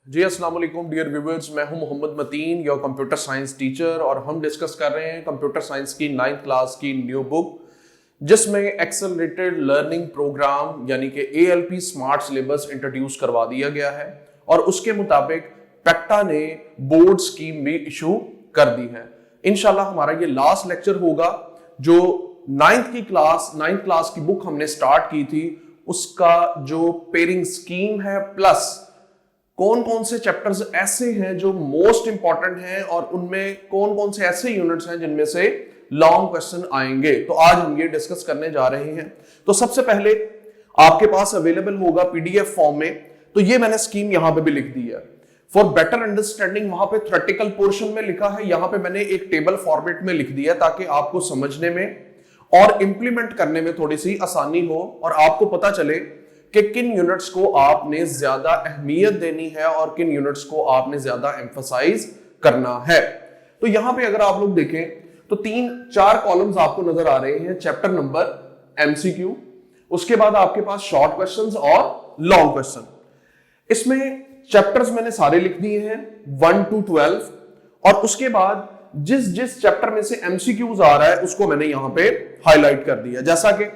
जी अस्सलाम वालेकुम dear viewers, मैं हूं Mohammed Mateen, your computer science teacher, और हम डिस्कस कर रहे हैं कंप्यूटर साइंस की 9th क्लास की न्यू बुक, जिसमें एक्सेलरेटेड लर्निंग प्रोग्राम यानी कि ALP स्मार्ट सिलेबस इंट्रोड्यूस करवा दिया गया है और उसके मुताबिक पेक्टा ने बोर्ड स्कीम भी इशू कर दी है। इंशाल्लाह हमारा ये लास्ट लेक्चर होगा। जो 9th क्लास की बुक हमने स्टार्ट की थी, उसका जो पेयरिंग स्कीम है प्लस कौन कौन से चैप्टर्स ऐसे हैं जो मोस्ट इंपॉर्टेंट हैं और उनमें कौन कौन से ऐसे यूनिट्स हैं जिनमें से लॉन्ग क्वेश्चन आएंगे, तो आज हम ये डिस्कस करने जा रहे हैं। तो सबसे पहले आपके पास अवेलेबल होगा PDF फॉर्म में, तो ये मैंने स्कीम यहां पे भी लिख दी है फॉर बेटर अंडरस्टैंडिंग। वहां पे थ्योरेटिकल पोर्शन में लिखा है, यहां पे मैंने एक टेबल फॉर्मेट में लिख दिया ताकि आपको समझने में और इंप्लीमेंट करने में थोड़ी सी आसानी हो और आपको पता चले कि किन यूनिट्स को आपने ज्यादा अहमियत देनी है और किन यूनिट्स को आपने ज्यादा एम्फसाइज करना है। तो यहां पे अगर आप लोग देखें तो 3-4 कॉलम्स आपको नजर आ रहे हैं। चैप्टर नंबर, MCQ, उसके बाद आपके पास शॉर्ट क्वेश्चंस और लॉन्ग क्वेश्चन। इसमें चैप्टर्स मैंने सारे लिख दिए हैं 1 to 12, और उसके बाद जिस जिस चैप्टर में से MCQs आ रहा है उसको मैंने यहां पे हाईलाइट कर दिया। जैसा कि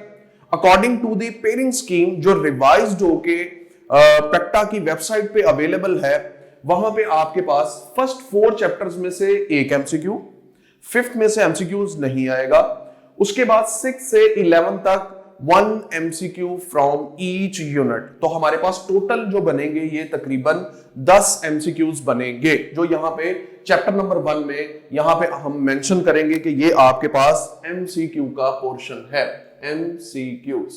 according to the pairing scheme जो रिवाइज्ड होके पेक्टा की वेबसाइट पे अवेलेबल है, वहां पे आपके पास फर्स्ट 4 चैप्टर्स में से एक MCQ, 5th में से MCQs नहीं आएगा, उसके बाद 6 से 11 तक 1 MCQ फ्रॉम ईच यूनिट। तो हमारे पास टोटल जो बनेंगे ये तकरीबन 10 MCQs बनेंगे, जो यहाँ पे चैप्टर नंबर 1 में यहाँ पे हम मेंशन करेंगे कि ये आपके पास MCQ का पोर्शन है। MCQs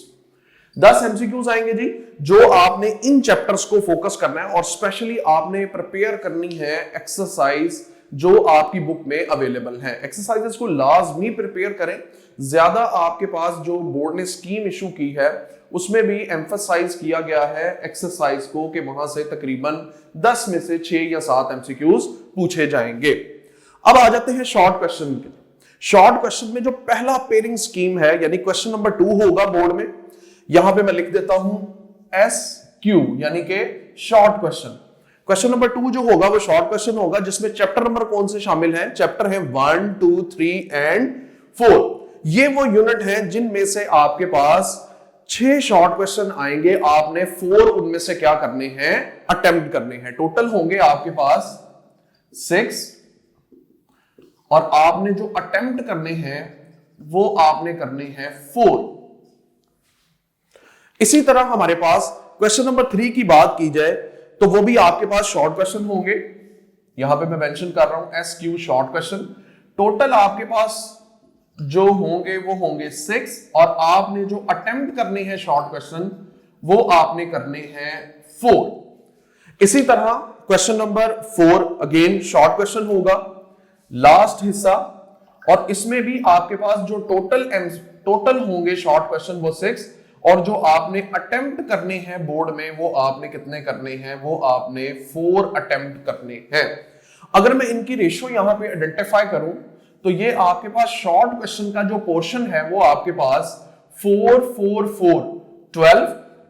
10 MCQs आएंगे जी, जो आपने इन चैप्टर्स को फोकस करना है और स्पेशली आपने प्रिपेयर करनी है एक्सरसाइज जो आपकी बुक में अवेलेबल है। एक्सरसाइजेस को लाजमी प्रिपेयर करें। ज्यादा आपके पास जो बोर्ड ने स्कीम इशू की है उसमें भी एम्फसाइज किया गया है एक्सरसाइज को कि वहां से तकरीबन 10 में से 6 या 7 MCQs पूछे जाएंगे। अब आ जाते हैं शॉर्ट क्वेश्चन के। शॉर्ट क्वेश्चन में जो पहला पेयरिंग स्कीम है यानी क्वेश्चन नंबर 2 होगा बोर्ड में, यहां पे मैं लिख देता हूं SQ यानी कि शॉर्ट क्वेश्चन। क्वेश्चन नंबर 2 जो होगा वो शॉर्ट क्वेश्चन होगा, जिसमें चैप्टर नंबर कौन से शामिल हैं? चैप्टर है 1, 2, 3 एंड 4। ये वो यूनिट है जिनमें से आपके पास 6 शॉर्ट क्वेश्चन आएंगे। आपने 4 उनमें से क्या करने हैं? अटेम्प्ट करने हैं। टोटल होंगे आपके पास 6, और आपने जो अटेम्प्ट करने हैं वो आपने करने हैं 4। इसी तरह हमारे पास क्वेश्चन नंबर 3 की बात की जाए तो वो भी आपके पास शॉर्ट क्वेश्चन होंगे। यहां पे मैं मेंशन कर रहा हूं SQ शॉर्ट क्वेश्चन। टोटल आपके पास जो होंगे वो होंगे 6, और आपने जो अटेम्प्ट करने हैं शॉर्ट क्वेश्चन वो आपने करने हैं 4। इसी तरह question number 4 again short question होगा, लास्ट हिस्सा, और इसमें भी आपके पास जो टोटल होंगे शॉर्ट क्वेश्चन वो 6, और जो आपने अटेम्प्ट करने हैं बोर्ड में वो आपने कितने करने हैं? वो आपने 4 अटेम्प्ट करने हैं। अगर मैं इनकी रेशियो यहां पे आइडेंटिफाई करूं तो ये आपके पास शॉर्ट क्वेश्चन का जो पोर्शन है वो आपके पास 4, 4, 4,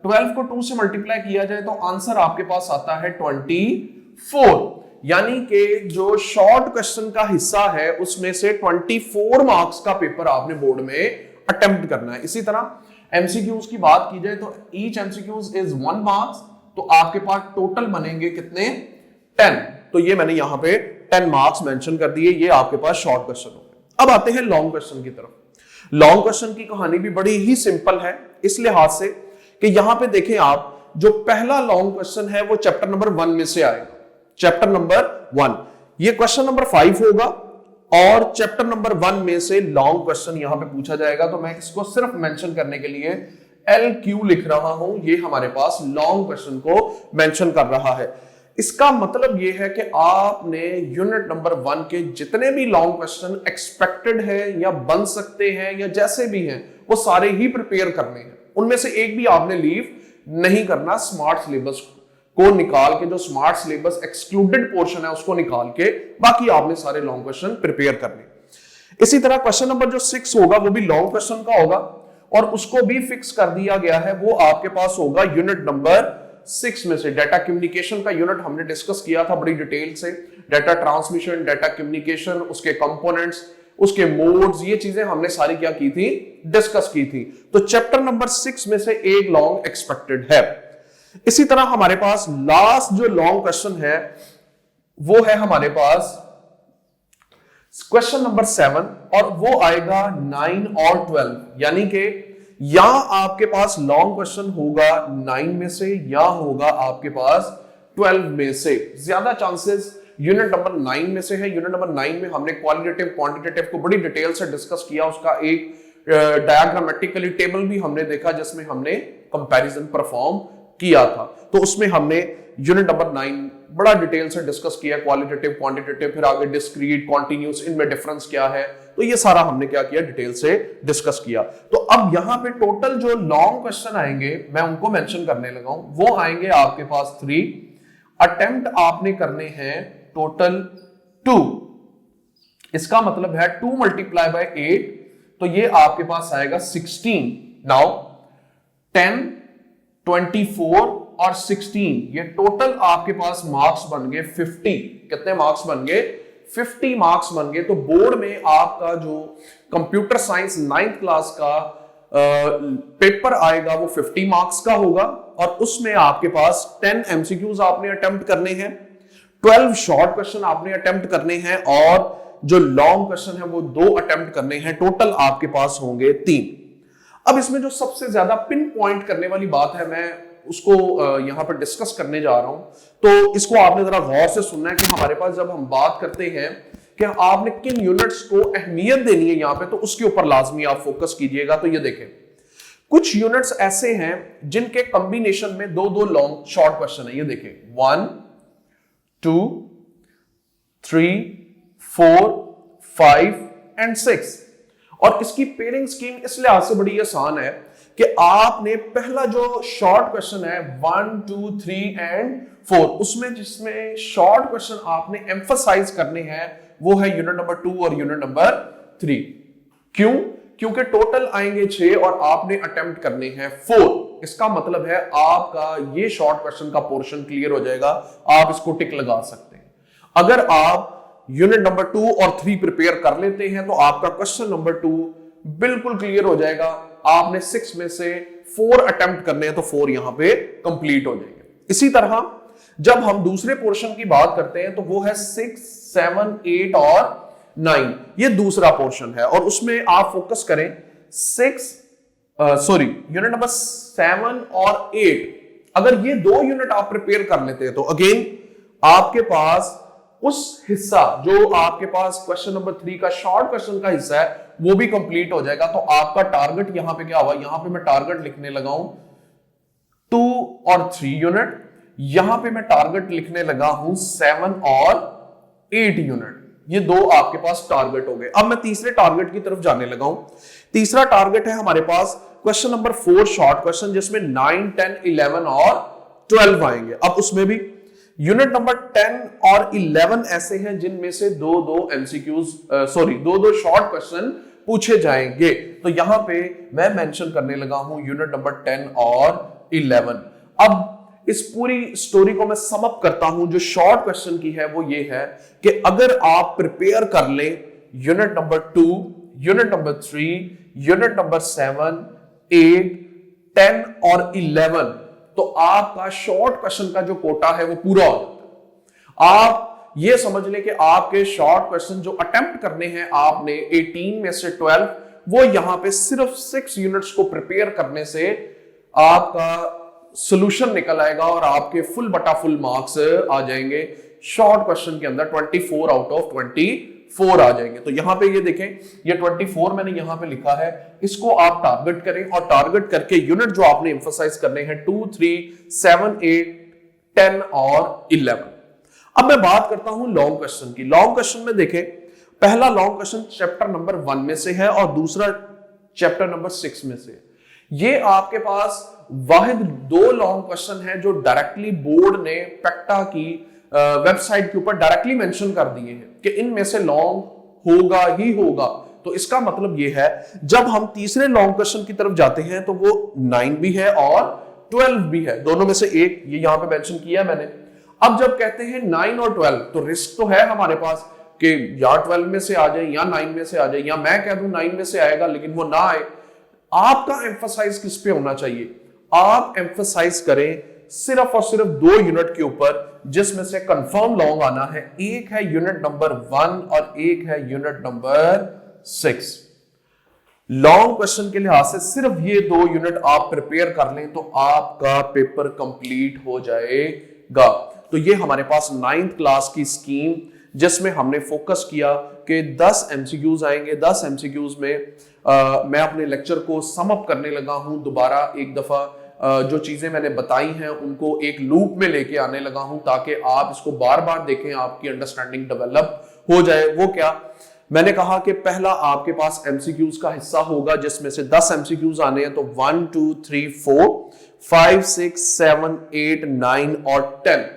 12 को 2 से मल्टीप्लाई किया जाए तो आंसर आपके पास आता है 24। यानी कि जो शॉर्ट क्वेश्चन का हिस्सा है उसमें से 24 मार्क्स का पेपर आपने बोर्ड में अटेम्प्ट करना है। इसी तरह MCQs की बात की जाए तो ईच MCQs इज 1 मार्क्स, तो आपके पास टोटल बनेंगे कितने? 10। तो ये मैंने यहां पे 10 मार्क्स मेंशन कर दिए। ये आपके पास शॉर्ट क्वेश्चन हो गए। अब आते हैं लॉन्ग क्वेश्चन की तरफ। लॉन्ग क्वेश्चन की कहानी भी बड़ी ही सिंपल है इस लिहाज से कि यहां पे देखें आप, जो पहला लॉन्ग क्वेश्चन है वो चैप्टर नंबर 1 में से आएगा। चैप्टर नंबर 1, ये क्वेश्चन नंबर 5 होगा, और चैप्टर नंबर 1 में से लॉन्ग क्वेश्चन यहां पे पूछा जाएगा। तो मैं इसको सिर्फ मेंशन करने के लिए LQ लिख रहा हूं। ये हमारे पास लॉन्ग क्वेश्चन को मेंशन कर रहा है। इसका मतलब यह है कि आपने यूनिट नंबर 1 के जितने भी लॉन्ग क्वेश्चन एक्सपेक्टेड है या बन सकते हैं या जैसे भी हैं वो सारे ही प्रिपेयर करने हैं। उनमें से एक भी आपने लीव नहीं करना। स्मार्ट सिलेबस को निकाल के, जो स्मार्ट सिलेबस एक्सक्लूडेड पोर्शन है उसको निकाल के, बाकी आपने सारे लॉन्ग क्वेश्चन प्रिपेयर करने। इसी तरह क्वेश्चन नंबर जो 6 होगा वो भी लॉन्ग क्वेश्चन का होगा, और उसको भी फिक्स कर दिया गया है। वो आपके पास होगा यूनिट नंबर 6 में से डाटा कम्युनिकेशन का यूनिट हमने डिस्कस किया था बड़ी डिटेल से, डाटा ट्रांसमिशन, डाटा कम्युनिकेशन, उसके कंपोनेंट्स, उसके मोड्स, ये चीजें हमने सारी क्या की थी, डिस्कस की थी। तो चैप्टर नंबर 6 में से एक लॉन्ग एक्सपेक्टेड है। इसी तरह हमारे पास लास्ट जो लॉन्ग क्वेश्चन है वो है हमारे पास क्वेश्चन नंबर 7 और वो आएगा 9 और 12, यानी कि या आपके पास लॉन्ग क्वेश्चन होगा 9 में से या होगा आपके पास 12 में से। ज्यादा चांसेस यूनिट नंबर 9 में से है। यूनिट नंबर 9 में हमने क्वालिटेटिव क्वांटिटेटिव को बड़ी डिटेल से डिस्कस किया, उसका एक डायग्रामेटिकली टेबल भी हमने देखा जिसमें हमने कंपैरिजन परफॉर्म किया था। तो उसमें हमने यूनिट नंबर 9 बड़ा डिटेल से डिस्कस किया, क्वालिटेटिव क्वांटिटेटिव, फिर आगे डिस्क्रीट, कॉन्टिन्यूस, इनमें डिफरेंस क्या है, तो ये सारा हमने क्या किया, डिटेल से डिस्कस किया। तो अब यहां पे टोटल जो लॉन्ग क्वेश्चन आएंगे मैं उनको मेंशन करने लगा हूं, वो आएंगे आपके पास 3, अटेम्प्ट आपने करने हैं टोटल 2। इसका मतलब है 2 मल्टीप्लाई बाय 8, तो ये आपके पास आएगा 16। नाउ 10, 24 और 16, ये टोटल आपके पास मार्क्स बन गए 50। कितने मार्क्स बन गए, 50 मार्क्स बन गए। तो बोर्ड में आपका जो कंप्यूटर साइंस 9th क्लास का पेपर आएगा वो 50 मार्क्स का होगा और उसमें आपके पास 10 एमसीक्यूज आपने अटेम्प्ट करने हैं, 12 शॉर्ट क्वेश्चन आपने अटेम्प्ट करने हैं और जो लॉन्ग क्वेश्चन है वो 2 अटेम्प्ट करने हैं। टोटल आपके पास होंगे 3। अब इसमें जो सबसे ज्यादा पिन पॉइंट करने वाली बात है मैं उसको यहां पर डिस्कस करने जा रहा हूं, तो इसको आपने जरा गौर से सुनना है कि हमारे पास जब हम बात करते हैं कि आपने किन यूनिट्स को अहमियत देनी है यहां पे, तो उसके ऊपर लाजमी आप फोकस कीजिएगा। तो ये देखें, कुछ यूनिट्स ऐसे हैं जिनके कॉम्बिनेशन में 2-2 लॉन्ग शॉर्ट क्वेश्चन है। ये देखें 1, 2, 3, 4, 5 एंड 6। और इसकी पेयरिंग स्कीम इस लिहाज से बड़ी आसान है कि आपने पहला जो शॉर्ट क्वेश्चन है 1, 2, 3 एंड 4, उसमें जिसमें शॉर्ट क्वेश्चन आपने एम्फसाइज करने हैं वो है यूनिट नंबर 2 और यूनिट नंबर 3। क्यों? क्योंकि टोटल आएंगे 6 और आपने अटेम्प्ट करने हैं 4। इसका मतलब है आपका ये शॉर्ट क्वेश्चन का पोर्शन क्लियर हो जाएगा, आप इसको टिक लगा सकते हैं। अगर आप यूनिट नंबर 2 और 3 प्रिपेयर कर लेते हैं तो आपका क्वेश्चन नंबर 2 बिल्कुल क्लियर हो जाएगा। आपने 6 में से 4 अटेम्प्ट करने हैं तो 4 यहां पे कंप्लीट हो जाएंगे। इसी तरह जब हम दूसरे पोर्शन की बात करते हैं तो वो है 6, 7, 8 और 9। ये दूसरा पोर्शन है और उसमें आप फोकस करें यूनिट नंबर 7 और 8। अगर ये 2 यूनिट आप प्रिपेयर कर लेते हैं तो अगेन आपके पास उस हिस्सा जो आपके पास क्वेश्चन नंबर 3 का शॉर्ट क्वेश्चन का हिस्सा है वो भी कंप्लीट हो जाएगा। तो आपका टारगेट यहां पे क्या हुआ, यहां पे मैं टारगेट लिखने लगा हूं 2 और 3 यूनिट, यहां पे मैं टारगेट लिखने लगा हूं 7 और 8 यूनिट। ये 2 आपके पास टारगेट हो गए। अब मैं तीसरे टारगेट की तरफ जाने लगा हूं। तीसरा टारगेट है हमारे पास क्वेश्चन नंबर 4 शॉर्ट क्वेश्चन, जिसमें 9, 10, 11 और 12 आएंगे। अब उसमें भी यूनिट नंबर 10 और 11 ऐसे हैं जिनमें से 2-2 एमसीक्यूज 2-2 शॉर्ट क्वेश्चन पूछे जाएंगे। तो यहां पे मैं मेंशन करने लगा हूं यूनिट नंबर 10 और 11। अब इस पूरी स्टोरी को मैं सम अप करता हूं, जो शॉर्ट क्वेश्चन की है वो ये है कि अगर आप प्रिपेयर कर ले unit number 2, unit number 3, unit number 7, 8, 10 और 11, तो आपका शॉर्ट क्वेश्चन का जो कोटा है वो पूरा हो जाता है। आप ये समझ लें कि आपके शॉर्ट क्वेश्चन जो अटेम्प्ट करने हैं आपने 18 में से 12, वो यहां पे सिर्फ 6 यूनिट्स को प्रिपेयर करने से आपका सॉल्यूशन निकल आएगा और आपके फुल बटा फुल मार्क्स आ जाएंगे। शॉर्ट क्वेश्चन के अंदर 24 आउट ऑफ 24 आ जाएंगे। तो यहां पे ये देखें, ये 24 मैंने यहां पे लिखा है, इसको आप टारगेट करें और टारगेट करके यूनिट जो आपने एम्फसाइज करने हैं 2, 3, 7, 8, 10 और 11। अब मैं बात करता हूं लॉन्ग क्वेश्चन की। लॉन्ग क्वेश्चन में देखें, पहला लॉन्ग क्वेश्चन चैप्टर नंबर 1 में से है और दूसरा चैप्टर नंबर 6 में से। ये आपके पास वाहिद 2 लॉन्ग क्वेश्चन है जो डायरेक्टली बोर्ड ने पेक्टा की वेबसाइट के ऊपर डायरेक्टली मेंशन कर दिए हैं कि इनमें से लॉन्ग होगा ही होगा। तो इसका मतलब यह है जब हम तीसरे लॉन्ग क्वेश्चन की तरफ जाते हैं तो वो 9 भी है और 12 भी है, दोनों में से एक, ये यहां पे मेंशन किया है मैंने। अब जब कहते हैं 9 और 12 तो रिस्क तो है हमारे पास कि या 12 में से आ जाए या 9 में से आ जाए, या मैं कह दूं 9 में से आएगा लेकिन वो ना आए। आपका एम्फसाइज किस पे होना चाहिए? आप एम्फसाइज करें सिर्फ और सिर्फ 2 यूनिट के ऊपर जिसमें से कंफर्म लॉन्ग आना है। एक है यूनिट नंबर 1 और एक है यूनिट नंबर 6। लॉन्ग क्वेश्चन के लिहाज से सिर्फ ये 2 यूनिट आप प्रिपेयर कर लें तो आपका पेपर कंप्लीट हो जाएगा। तो ये हमारे पास 9th क्लास की स्कीम जिसमें हमने फोकस किया कि 10 एमसीक्यूज आएंगे। 10 एमसीक्यूज में मैं अपने लेक्चर को सम अप करने लगा हूं, दोबारा एक दफा जो चीजें मैंने बताई हैं उनको एक लूप में लेके आने लगा हूं ताकि आप इसको बार बार देखें, आपकी अंडरस्टैंडिंग डेवलप हो जाए। वो क्या मैंने कहा कि पहला आपके पास एमसीक्यूज का हिस्सा होगा जिसमें से 10 एमसीक्यूज आने हैं, तो 1 2 3 4 5 6 7 8 9 और 10,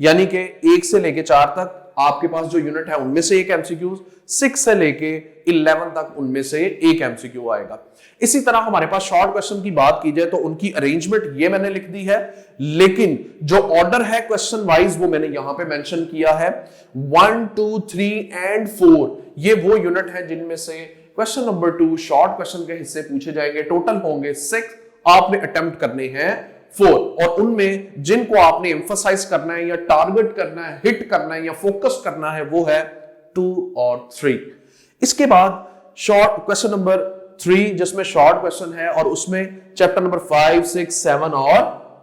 यानी कि 1 से लेके 4 तक आपके पास जो यूनिट है उनमें से एक एमसीक्यू, 6 से लेके 11 तक उनमें से एक एमसीक्यू आएगा। इसी तरह हमारे पास शॉर्ट क्वेश्चन की बात की जाए तो उनकी अरेंजमेंट ये मैंने लिख दी है, लेकिन जो ऑर्डर है क्वेश्चन वाइज वो मैंने यहां पे मेंशन किया है। 1 2 3 एंड 4 ये वो यूनिट है जिनमें से क्वेश्चन नंबर 2 शॉर्ट क्वेश्चन के हिस्से पूछे जाएंगे। टोटल होंगे 6, आपने अटेम्प्ट करने हैं 4, और उनमें जिनको आपने एम्फसाइज करना है या टारगेट करना है, हिट करना है या फोकस करना है वो है 2 और 3। इसके बाद शॉर्ट क्वेश्चन नंबर 3 जिसमें शॉर्ट क्वेश्चन है और उसमें चैप्टर नंबर 5 6 7 और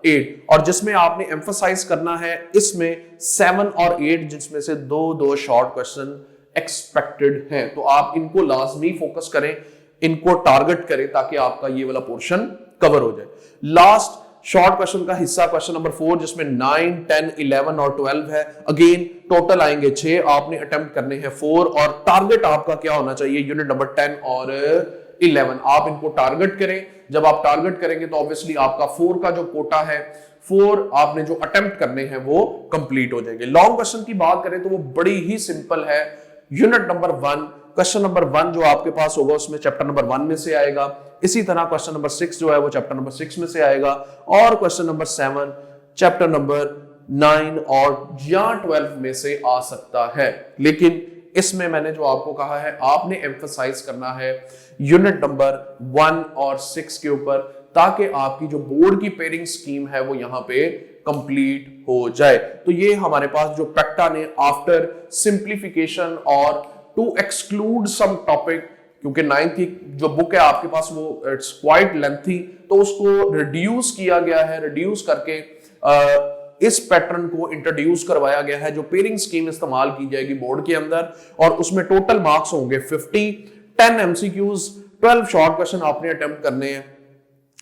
8, और जिसमें आपने एम्फसाइज करना है इसमें 7 और 8 जिसमें से 2 शॉर्ट क्वेश्चन एक्सपेक्टेड हैं। तो आप इनको लाजमी फोकस करें, इनको टारगेट करें ताकि आपका ये वाला पोर्शन कवर हो जाए। लास्ट शॉर्ट क्वेश्चन का हिस्सा क्वेश्चन नंबर 4 जिसमें 9 10 11 और 12 है। अगेन टोटल आएंगे 6, आपने अटेम्प्ट करने हैं 4, और टारगेट आपका क्या होना चाहिए? यूनिट नंबर 10 और 11 आप इनको टारगेट करें। जब आप टारगेट करेंगे तो ऑब्वियसली आपका 4 का जो कोटा है, 4 आपने जो अटेम्प्ट करने हैं वो कंप्लीट हो जाएंगे। लॉन्ग क्वेश्चन की बात करें तो वो बड़ी ही सिंपल है। यूनिट नंबर 1 क्वेश्चन नंबर 1 जो आपके पास होगा उसमें चैप्टर नंबर 1 में से आएगा। इसी तरह क्वेश्चन नंबर 6 जो है वो चैप्टर नंबर 6 में से आएगा, और क्वेश्चन नंबर 7 चैप्टर नंबर 9 और या 12 में से आ सकता है। लेकिन इसमें मैंने जो आपको कहा है आपने एम्फसाइज करना है यूनिट नंबर 1 और 6 के ऊपर, ताकि आपकी जो बोर्ड की पेयरिंग स्कीम है वो यहां पे कंप्लीट हो जाए। तो ये हमारे पास जो पेक्टा ने आफ्टर सिंप्लीफिकेशन और टू एक्सक्लूड सम टॉपिक, क्योंकि 9th की जो बुक है आपके पास वो इट्स क्वाइट लेंथी, तो उसको रिड्यूस किया गया है। रिड्यूस करके इस पैटर्न को इंट्रोड्यूस करवाया गया है जो पेयरिंग स्कीम इस्तेमाल की जाएगी बोर्ड के अंदर, और उसमें टोटल मार्क्स होंगे 50, 10 एमसीक्यूज, 12 शॉर्ट क्वेश्चन आपने अटेम्प्ट करने हैं,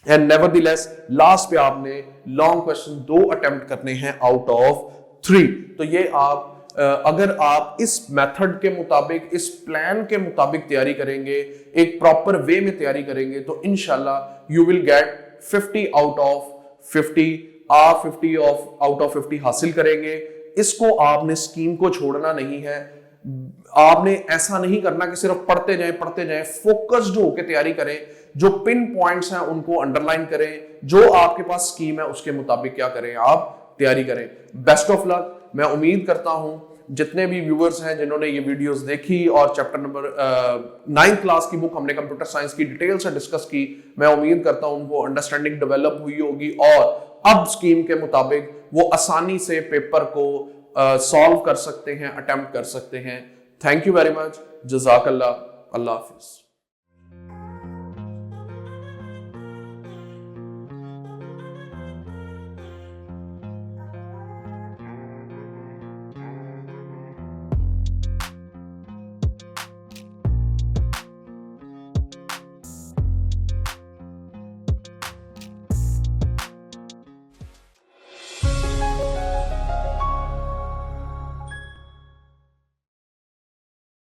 एंड नेवरदलेस लास्ट पे आपने लॉन्ग क्वेश्चन 2 अटेम्प्ट करने हैं आउट ऑफ 3। तो ये आप अगर आप इस मेथड के मुताबिक, इस प्लान के मुताबिक तैयारी करेंगे, एक प्रॉपर वे में तैयारी करेंगे तो इंशाल्लाह you will get 50 out of 50। आप 50 आउट ऑफ 50 हासिल करेंगे। इसको आपने स्कीम को छोड़ना नहीं है, आपने ऐसा नहीं करना कि सिर्फ पढ़ते जाएं, फोकस्ड होकर तैयारी करें। जो पिन पॉइंट्स हैं उनको अंडरलाइन करें, जो आपके पास स्कीम है उसके मुताबिक क्या करें, आप तैयारी करें। Best of luck. मैं उम्मीद करता हूं जितने भी व्यूअर्स हैं जिन्होंने ये वीडियोस देखी और चैप्टर नंबर 9th क्लास की बुक हमने कंप्यूटर साइंस की डिटेल से डिस्कस की, मैं उम्मीद करता हूं उनको अंडरस्टैंडिंग डेवलप हुई होगी और अब स्कीम के मुताबिक वो आसानी से पेपर को सॉल्व कर सकते हैं, अटेम्प्ट कर सकते हैं। Thank you very much. जज़ाकल्लाह। अल्लाह हाफिज।